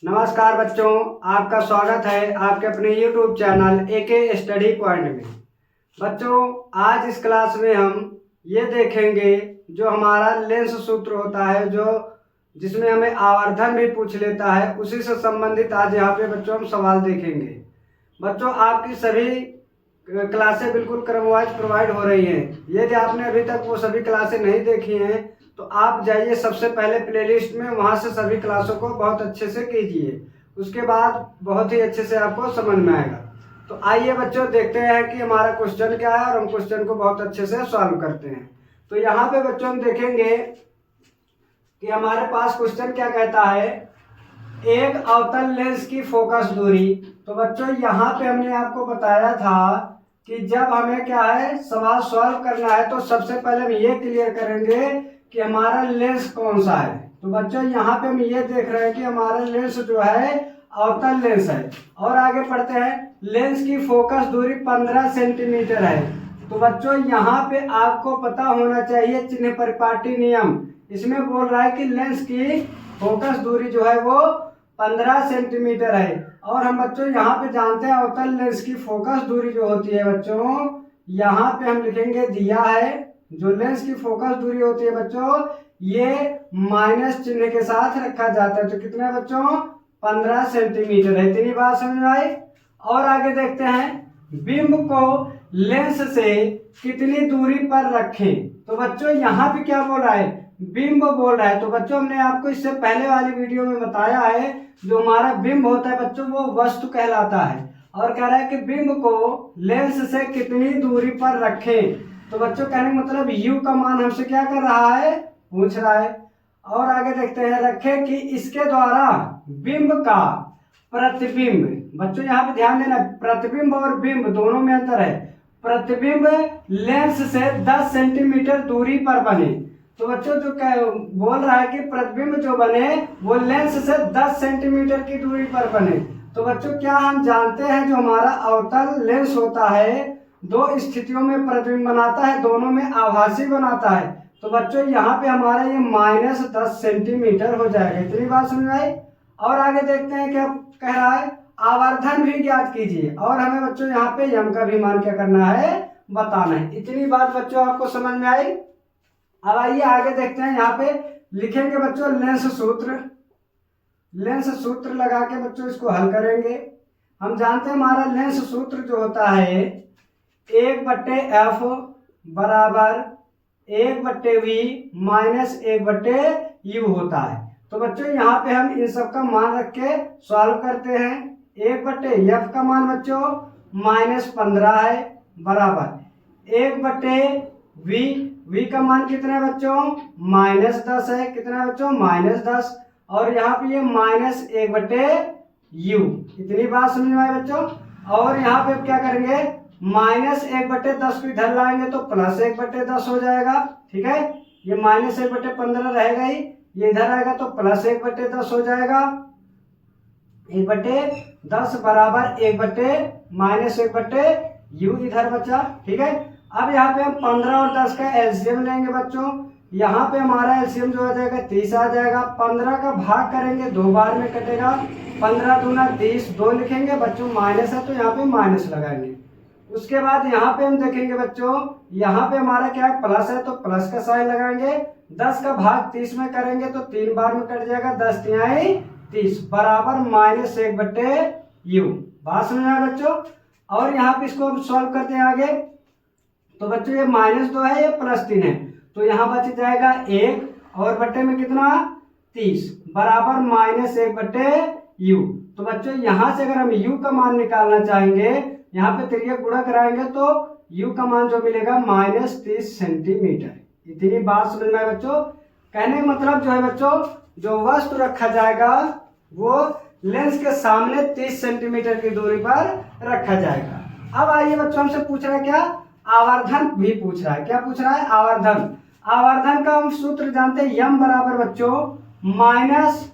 नमस्कार बच्चों, आपका स्वागत है आपके अपने YouTube channel AK study point में। बच्चों, आज इस क्लास में हम ये देखेंगे जो हमारा लेंस सूत्र होता है, जो जिसमें हमें आवर्धन भी पूछ लेता है, उसी से संबंधित आज यहाँ पे बच्चों हम सवाल देखेंगे। बच्चों, आपकी सभी क्लासें बिल्कुल क्रमवाइज प्रोवाइड हो रही हैं। यदि आपने अभी तक वो सभी क्लासें नहीं देखी हैं तो आप जाइए सबसे पहले प्लेलिस्ट में, वहाँ से सभी क्लासों को बहुत अच्छे से कीजिए। उसके बाद बहुत ही अच्छे से आपको समझ में आएगा। तो आइए बच्चों, देखते हैं कि हमारा क्वेश्चन क्या है और हम क्वेश्चन को बहुत अच्छे से सॉल्व करते हैं। तो यहाँ पे बच्चों हम देखेंगे कि हमारे पास क्वेश्चन क्या कहता है, एक अवतल लेंस की फोकस दूरी। तो बच्चों यहाँ पे हमने आपको बताया था कि जब हमें क्या है सवाल सॉल्व करना है तो सबसे पहले हम ये क्लियर करेंगे कि हमारा लेंस कौन सा है। तो बच्चों यहाँ पे हम ये देख रहे हैं कि हमारा लेंस जो है अवतल लेंस है। और आगे पढ़ते हैं, लेंस की फोकस दूरी 15 सेंटीमीटर है। तो बच्चों यहाँ पे आपको पता होना चाहिए चिन्ह परिपाटी नियम। इसमें बोल रहा है कि लेंस की फोकस दूरी जो है वो 15 सेंटीमीटर है। और हम बच्चों यहाँ पे जानते हैं अवतल लेंस की फोकस दूरी जो होती है बच्चों, यहाँ पे हम लिखेंगे दिया है। जो लेंस की फोकस दूरी होती है बच्चों, ये माइनस चिन्ह के साथ रखा जाता है। तो कितना है बच्चों, 15 सेंटीमीटर है। इतनी बात समझ में आई। और आगे देखते हैं, बिंब को लेंस से कितनी दूरी पर रखें। तो बच्चों यहाँ पे क्या बोल रहा है, बिंब बोल रहा है। तो बच्चों हमने आपको इससे पहले वाली वीडियो में बताया है, जो हमारा बिंब होता है बच्चों वो वस्तु कहलाता है। और कह रहा है कि बिंब को लेंस से कितनी दूरी पर रखें। तो बच्चों कहने का मतलब u का मान हमसे क्या कर रहा है, पूछ रहा है। और आगे देखते हैं, रखे कि इसके द्वारा बिंब का प्रतिबिंब। बच्चों यहाँ पे ध्यान देना, प्रतिबिंब और बिंब दोनों में अंतर है। प्रतिबिंब लेंस से 10 सेंटीमीटर दूरी पर बने। तो बच्चों जो बोल रहा है कि प्रतिबिंब जो बने वो लेंस से 10 सेंटीमीटर की दूरी पर बने। तो बच्चों क्या हम जानते हैं, जो हमारा अवतल लेंस होता है दो स्थितियों में प्रतिबिंब बनाता है, दोनों में आभासी बनाता है। तो बच्चों यहाँ पे हमारा ये -10 सेंटीमीटर हो जाएगा। इतनी बात समझ में आई। और आगे देखते हैं क्या कह रहा है, आवर्धन भी ज्ञात कीजिए। और हमें बच्चों यहाँ पे यम का भी मान क्या करना है, बताना है। इतनी बात बच्चों आपको समझ में आई। अब आइए आगे देखते हैं, यहाँ पे लिखेंगे बच्चों लेंस सूत्र। लेंस सूत्र लगा के बच्चों इसको हल करेंगे। हम जानते हैं हमारा लेंस सूत्र जो होता है 1/f बराबर 1/v माइनस 1/u होता है। तो बच्चों यहाँ पे हम इन सब का मान रख के सॉल्व करते हैं। 1/f का मान बच्चों -15 है, बराबर 1/v, v का मान कितना है बच्चों, -10 है। कितना है बच्चों, -10। और यहाँ पे ये -1/u। इतनी बात समझ में आई बच्चों। और यहाँ पे क्या करेंगे, -1/10 को इधर लाएंगे तो +1/10 हो जाएगा। ठीक है, ये -1/15 रहेगा ही, ये इधर आएगा तो +1/10 हो जाएगा। 1/10 बराबर 1/-1/u इधर बचा। ठीक है, अब यहाँ पे हम 15 और 10 का एलसीएम लेंगे बच्चों। यहाँ पे हमारा एलसीएम जो आ जाएगा 30 आ जाएगा। 15 का भाग करेंगे, 2 बार में कटेगा। 15 दूना 30, 2 लिखेंगे बच्चों, माइनस है तो यहाँ पे माइनस लगाएंगे। उसके बाद यहाँ पे हम देखेंगे बच्चों, यहाँ पे हमारा क्या है, प्लस है तो प्लस का साइन लगाएंगे। 10 का भाग 30 में करेंगे तो 3 बार में कट जाएगा, 10 तिहाई 30 बराबर -1/u। बात समझ में आया बच्चों। और यहाँ पे इसको हम सॉल्व करते हैं आगे। तो बच्चों ये -2 है, ये +3 है, तो यहाँ बच जाएगा 1 और बट्टे में कितना 30 बराबर -1/u। तो बच्चों यहाँ से अगर हम u का मान निकालना चाहेंगे, यहाँ पे त्रिज्या गुणा कराएंगे तो u का मान जो मिलेगा -30 सेंटीमीटर। इतनी बात समझ में आए बच्चों। कहने का मतलब जो है बच्चों, जो वस्तु रखा जाएगा वो लेंस के सामने 30 सेंटीमीटर की दूरी पर रखा जाएगा। अब आइए बच्चों, हमसे पूछ रहा है क्या, आवर्धन भी पूछ रहा है। क्या पूछ रहा है, आवर्धन। आवर्धन का हम सूत्र जानते हैं, यम बराबर बच्चों माइनस,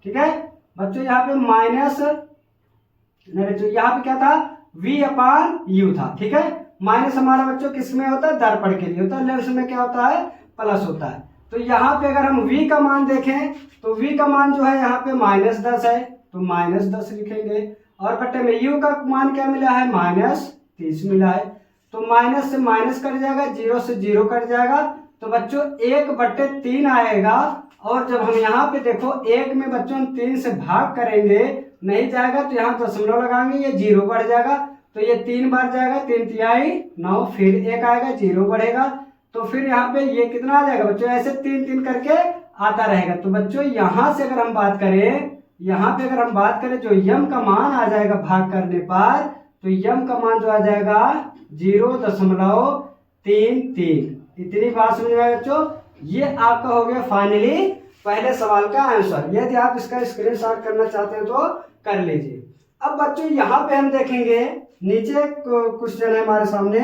ठीक है बच्चों, यहाँ पे माइनस नहीं बच्चों, यहाँ पे क्या था, v/u था। ठीक है, माइनस हमारा बच्चों किस में होता है, दर्पण के लिए होता है, लेंस में क्या होता है, प्लस होता है। तो यहाँ पे अगर हम v का मान देखें तो v का मान जो है यहाँ पे -10 है। तो -10 लिखेंगे। और बटे में u का मान क्या मिला है, -30 मिला है। तो माइनस से माइनस कट जाएगा, 0 से 0 कट जाएगा, तो बच्चों 1/3 आएगा। और जब हम यहाँ पे देखो 1 में बच्चों हम 3 से भाग करेंगे, नहीं जाएगा तो यहाँ दशमलव लगाएंगे, ये 0 बढ़ जाएगा, तो ये 3 बार जाएगा, 3 तिहाई 9, फिर 1 आएगा, 0 बढ़ेगा, तो फिर यहाँ पे ये कितना आ जाएगा बच्चों, ऐसे 3 करके आता रहेगा। तो बच्चों यहाँ से अगर हम बात करें, यहाँ पे अगर हम बात करें जो यम का मान आ जाएगा भाग करने पर, तो यम का मान जो आ जाएगा 0.33। इतनी बात समझ में बच्चों। ये आपका हो गया फाइनली पहले सवाल का आंसर। यदि आप इसका स्क्रीनशॉट करना चाहते हैं तो कर लीजिए। अब बच्चों यहाँ पे हम देखेंगे, नीचे क्वेश्चन है हमारे सामने,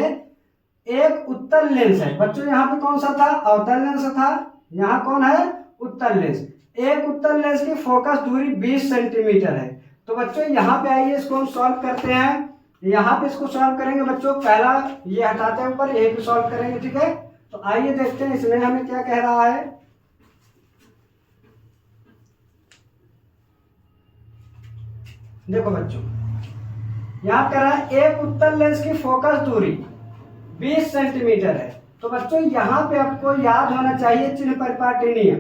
एक उत्तल लेंस है। बच्चों यहाँ पे कौन सा था, अवतल लेंस था, यहाँ कौन है, उत्तल लेंस। एक उत्तल लेंस की फोकस दूरी 20 सेंटीमीटर है। तो बच्चों यहाँ पे आइए, इसको हम सॉल्व करते हैं। यहाँ पे इसको सॉल्व करेंगे बच्चों, पहला ये हटाते हैं ऊपर, यही पे सॉल्व करेंगे, ठीक है। तो आइए देखते हैं इसमें हमें क्या कह रहा है। देखो बच्चों, यहाँ कह रहा है एक उत्तल लेंस की फोकस दूरी 20 सेंटीमीटर है। तो बच्चों यहाँ पे आपको याद होना चाहिए चिन्ह परिपाटी नियम।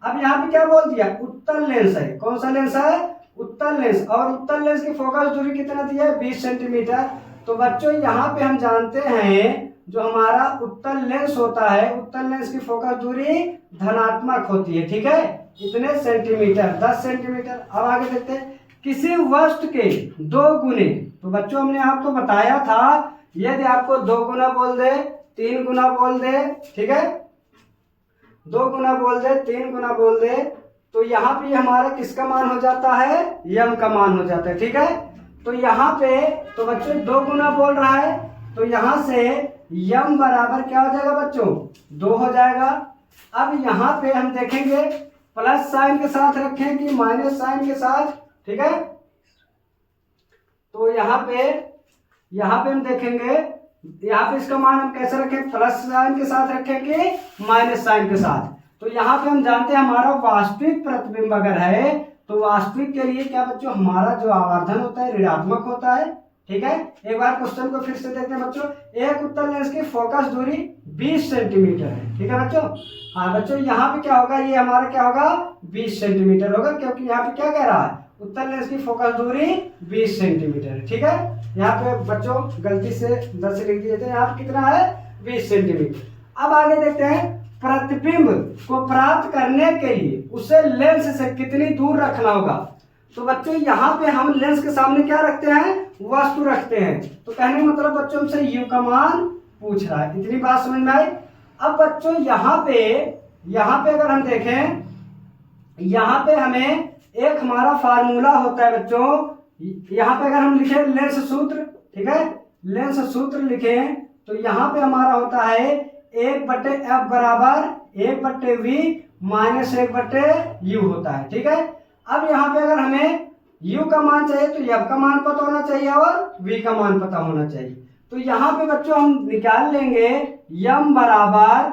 अब यहाँ पे क्या बोल दिया, उत्तल लेंस है। कौन सा लेंस है, उत्तल लेंस। और उत्तल लेंस की फोकस दूरी कितना दिया है, 20 सेंटीमीटर। तो बच्चों यहाँ पे हम जानते हैं जो हमारा उत्तल लेंस होता है, उत्तल लेंस की फोकस दूरी धनात्मक होती है, ठीक है, इतने सेंटीमीटर, 10 सेंटीमीटर। अब आगे देखते हैं, किसी वस्तु के 2 गुने। तो बच्चों हमने आपको बताया था, यदि आपको 2 गुना बोल दे, 3 गुना बोल दे, ठीक है, 2 गुना बोल दे, 3 गुना बोल दे, तो यहाँ पे हमारा किसका मान हो जाता है, यम का मान हो जाता है, ठीक है। तो यहाँ पे तो बच्चों 2 गुना बोल रहा है, तो यहाँ से यम बराबर क्या हो जाएगा बच्चों, 2 हो जाएगा। अब यहाँ पे हम देखेंगे प्लस साइन के साथ रखें कि माइनस साइन के साथ, ठीक है। तो यहाँ पे हम देखेंगे, यहाँ पे इसका मान हम कैसे रखें, प्लस साइन के साथ रखें कि माइनस साइन के साथ। तो यहाँ पे हम जानते हैं हमारा वास्तविक प्रतिबिंब अगर है, तो वास्तविक के लिए क्या बच्चों, हमारा जो आवर्धन होता है ऋणात्मक होता है, ठीक है। एक बार क्वेश्चन को फिर से देखते हैं बच्चों। एक उत्तल लेंस की फोकस दूरी 20 सेंटीमीटर है, ठीक है बच्चों। हाँ बच्चों, यहाँ पे क्या होगा, ये हमारा क्या होगा, 20 सेंटीमीटर होगा, क्योंकि यहाँ पे क्या कह रहा है, उत्तल लेंस की फोकस दूरी 20 सेंटीमीटर है, ठीक है। यहाँ पे बच्चों गलती से 10 लिख दिए थे, यहाँ पे कितना है, 20 सेंटीमीटर। अब आगे देखते हैं, प्रतिबिंब को प्राप्त करने के लिए उसे लेंस से कितनी दूर रखना होगा। तो बच्चों यहाँ पे हम लेंस के सामने क्या रखते हैं, वस्तु रखते हैं। तो कहने का मतलब बच्चों हमसे यू का मान पूछ रहा है। इतनी बात समझ में आई। अब बच्चों यहाँ पे अगर हम देखें, यहाँ पे हमें एक हमारा फार्मूला होता है बच्चों। यहाँ पे अगर हम लिखें लेंस सूत्र, ठीक है, लेंस सूत्र लिखें, तो यहाँ पे हमारा होता है 1/f बराबर 1/v माइनस 1/u होता है, ठीक है। अब यहाँ पे अगर हमें u का मान चाहिए तो f का मान पता होना चाहिए और v का मान पता होना चाहिए। तो यहाँ पे बच्चों हम निकाल लेंगे m बराबर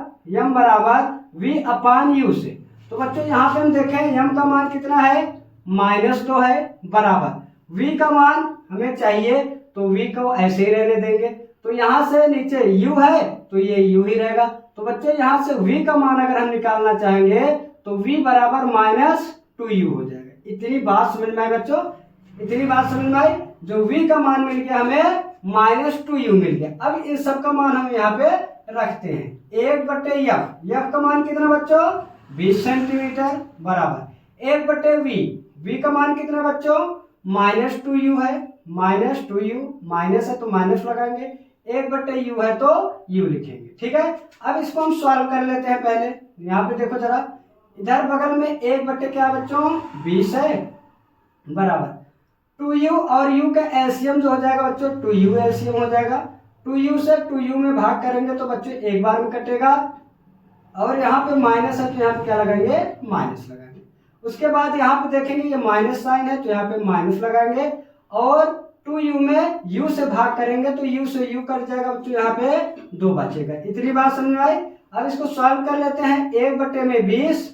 v/u से। तो बच्चों यहाँ पे हम देखें m का मान कितना है, -2 है, बराबर v का मान हमें चाहिए, तो v को ऐसे ही रहने देंगे। तो यहाँ से नीचे u है तो ये u ही रहेगा। तो बच्चों यहाँ से v का मान अगर हम निकालना चाहेंगे तो v बराबर -2u हो जाएगा। इतनी बात समझ में आई बच्चों, इतनी बात समझ में आई। जो v का मान मिल गया हमें -2u मिल गया। अब इन सब का मान हम यहाँ पे रखते हैं 1/f का मान कितना बच्चों, 20 सेंटीमीटर, बराबर 1/v, v का मान कितना बच्चों, -2u है, -2u, माइनस है तो माइनस लगाएंगे, 1/u है तो u लिखेंगे, ठीक है। अब इसको हम सॉल्व कर लेते हैं। पहले यहाँ पे देखो जरा, इधर बगल में 1/ क्या बच्चों, 20 है, बराबर 2u और u का एलसीएम जो हो जाएगा बच्चों 2u एलसीएम हो जाएगा। 2u से 2u में भाग करेंगे तो बच्चों एक बार में कटेगा, और यहाँ पे माइनस है तो यहाँ पे क्या लगाएंगे, माइनस लगाएंगे। उसके बाद यहाँ पे देखेंगे ये माइनस साइन है तो यहाँ पे माइनस लगाएंगे, और 2u में u से भाग करेंगे तो u से u कट जाएगा बच्चों, यहाँ पे 2 बचेगा। इतनी बात समझ में आई। अब इसको सॉल्व कर लेते हैं। 1/20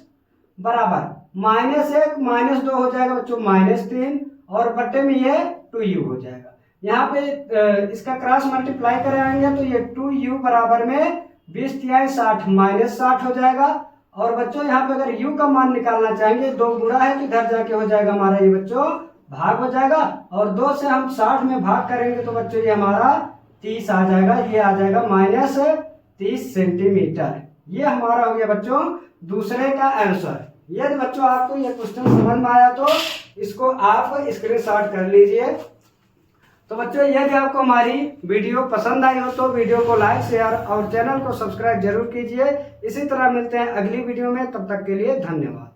बराबर -1 -2 हो जाएगा बच्चों -3 और बट्टे में ये 2u हो जाएगा। यहाँ पे इसका क्रॉस मल्टीप्लाई कराएंगे तो ये 2u बराबर में 20 तिहाई 60 -60 हो जाएगा। और बच्चों यहाँ पे अगर u का मान निकालना चाहेंगे, 2 गुणा है तो इधर जाके हो जाएगा हमारा ये बच्चों भाग हो जाएगा, और 2 से हम 60 में भाग करेंगे तो बच्चों ये हमारा 30 आ जाएगा, ये आ जाएगा -30 सेंटीमीटर। ये हमारा हो गया बच्चों दूसरे का आंसर। यदि बच्चों आपको ये क्वेश्चन समझ में आया तो इसको आप स्क्रीनशॉट कर लीजिए। तो बच्चों यदि आपको हमारी वीडियो पसंद आई हो तो वीडियो को लाइक शेयर और चैनल को सब्सक्राइब जरूर कीजिए। इसी तरह मिलते हैं अगली वीडियो में, तब तक के लिए धन्यवाद।